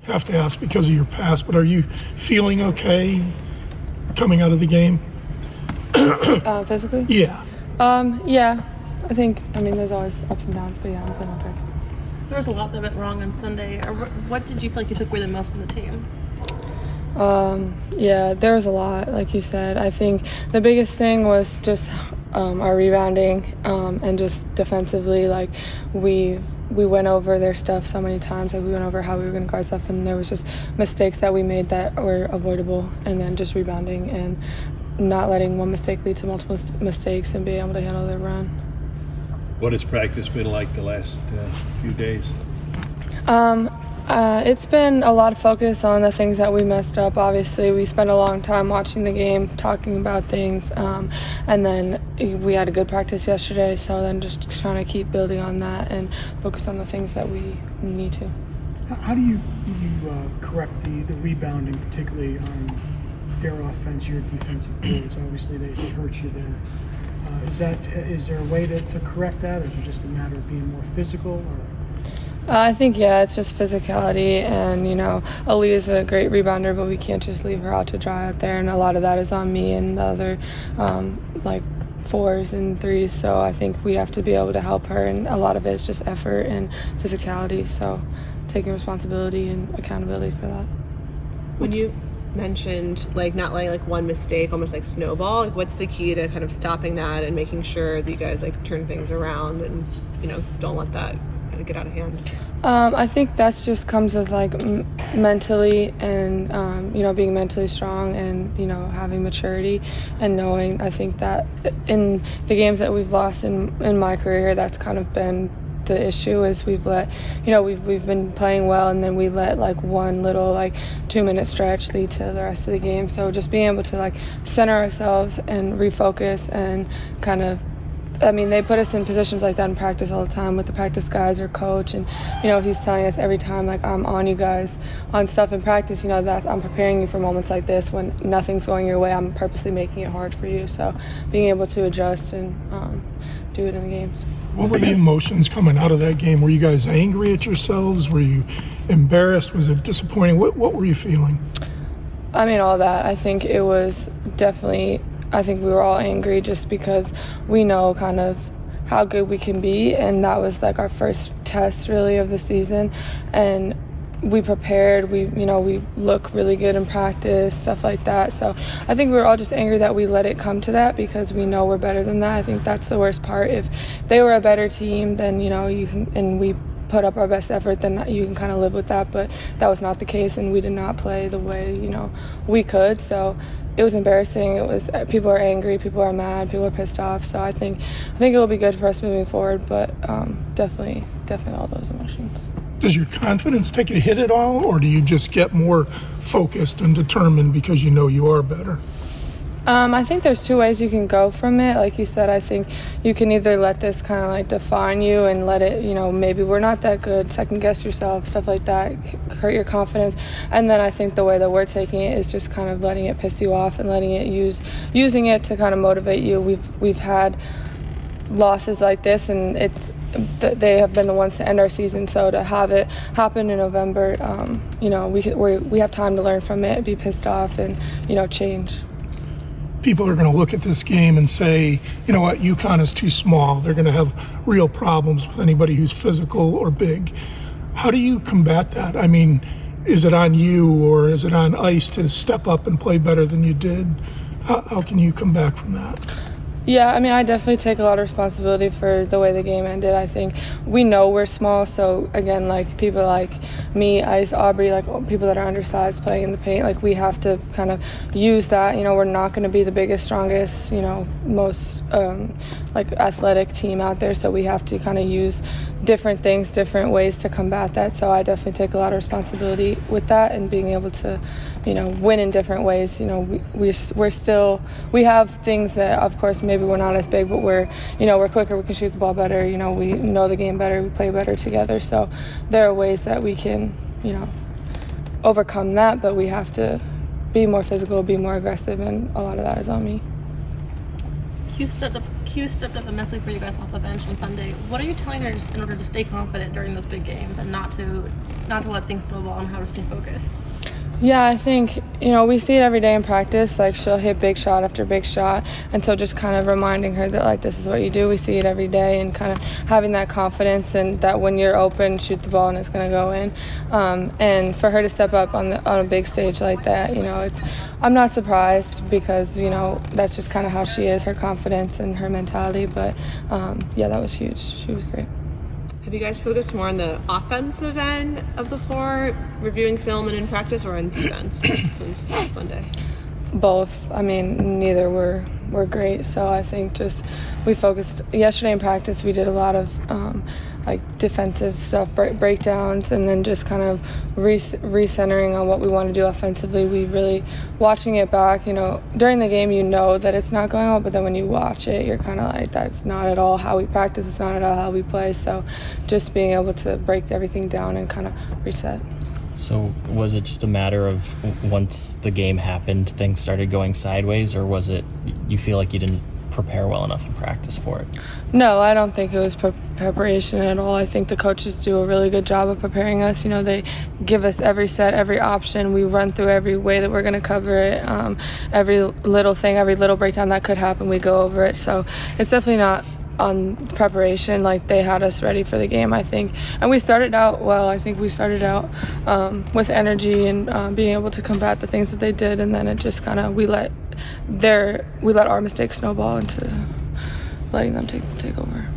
have to ask because of your past, but are you feeling okay coming out of the game? Physically? Yeah. Yeah. There's always ups and downs, but yeah, I'm feeling okay. There was a lot that went wrong on Sunday. What did you feel like you took away the most in the team? Yeah, there was a lot, like you said. I think the biggest thing was just our rebounding and just defensively. Like we went over their stuff so many times. Like we went over how we were going to guard stuff, and there was just mistakes that we made that were avoidable. And then just rebounding and not letting one mistake lead to multiple mistakes and being able to handle their run. What has practice been like the last few days? It's been a lot of focus on the things that we messed up. Obviously, we spent a long time watching the game, talking about things, and then we had a good practice yesterday, so then just trying to keep building on that and focus on the things that we need to. How do you correct the rebounding, particularly on their offense, your defensive boards? Obviously, they hurt you there. Is there a way to correct that, or is it just a matter of being more physical? Or? I think, yeah, it's just physicality, and, Aaliyah is a great rebounder, but we can't just leave her out to dry out there, and a lot of that is on me and the other, fours and threes, so I think we have to be able to help her, and a lot of it is just effort and physicality, so taking responsibility and accountability for that. When you mentioned not letting one mistake almost like snowball, what's the key to kind of stopping that and making sure that you guys turn things around and don't let that kind of get out of hand? I think that's just comes with mentally and being mentally strong and having maturity and knowing. I think that in the games that we've lost in my career, that's kind of been the issue is we've let we've been playing well, and then we let one little 2-minute stretch lead to the rest of the game. So just being able to center ourselves and refocus and kind of, they put us in positions like that in practice all the time with the practice guys or coach, and he's telling us every time I'm on you guys on stuff in practice, that I'm preparing you for moments like this when nothing's going your way. I'm purposely making it hard for you. So being able to adjust and do it in the games. What were the emotions coming out of that game? Were you guys angry at yourselves? Were you embarrassed? Was it disappointing? What were you feeling? All that. I think it was definitely, we were all angry just because we know kind of how good we can be, and that was our first test really of the season, and we prepared, we look really good in practice, stuff like that. So I think we were all just angry that we let it come to that because we know we're better than that. I think that's the worst part. If they were a better team, then you can, and we put up our best effort, then you can kind of live with that. But that was not the case, and we did not play the way we could. So it was embarrassing. It was, people are angry, people are mad, people are pissed off. So I think it will be good for us moving forward. But definitely all those emotions. Does your confidence take a hit at all, or do you just get more focused and determined because you are better? I think there's two ways you can go from it. Like you said, I think you can either let this kind of define you and let it, maybe we're not that good, second guess yourself, stuff like that, hurt your confidence. And then I think the way that we're taking it is just kind of letting it piss you off and letting it using it to kind of motivate you. We've had losses like this, and they have been the ones to end our season. So to have it happen in November, we have time to learn from it, be pissed off, and change. People are going to look at this game and say, UConn is too small. They're going to have real problems with anybody who's physical or big. How do you combat that? Is it on you, or is it on ice to step up and play better than you did? How can you come back from that? Yeah, I definitely take a lot of responsibility for the way the game ended. I think we know we're small, so again, people like me, Ice, Aubrey, people that are undersized playing in the paint, we have to kind of use that. We're not going to be the biggest, strongest, most athletic team out there, so we have to kind of use different things, different ways to combat that. So I definitely take a lot of responsibility with that and being able to, win in different ways. We have things that, of course, maybe we're not as big, but we're quicker, we can shoot the ball better, we know the game better, we play better together. So there are ways that we can, overcome that, but we have to be more physical, be more aggressive, and a lot of that is on me. Q stepped up immensely for you guys off the bench on Sunday. What are you telling her just in order to stay confident during those big games and not to let things snowball and how to stay focused? Yeah, I think, we see it every day in practice. Like, she'll hit big shot after big shot. And so just kind of reminding her that, like, this is what you do. We see it every day, and kind of having that confidence and that when you're open, shoot the ball and it's going to go in. And for her to step up on a big stage like that, I'm not surprised because, that's just kind of how she is, her confidence and her mentality. But, that was huge. She was great. Have you guys focused more on the offensive end of the floor, reviewing film and in practice, or on defense since Sunday? Both. I mean, neither were great. So I think just we focused yesterday in practice. We did a lot of defensive stuff, breakdowns, and then just kind of recentering on what we want to do offensively. We really watching it back. During the game, that it's not going well, but then when you watch it, you're kind of like, that's not at all how we practice. It's not at all how we play. So just being able to break everything down and kind of reset. So was it just a matter of once the game happened, things started going sideways, or was it you feel like you didn't prepare well enough in practice for it? No, I don't think it was preparation at all. I think the coaches do a really good job of preparing us. They give us every set, every option. We run through every way that we're going to cover it. Every little thing, every little breakdown that could happen, we go over it. So it's definitely not on preparation. Like, they had us ready for the game, I think. And we started out well. I think we started out with energy and being able to combat the things that they did. And then it just kind of, we let our mistakes snowball into letting them take over.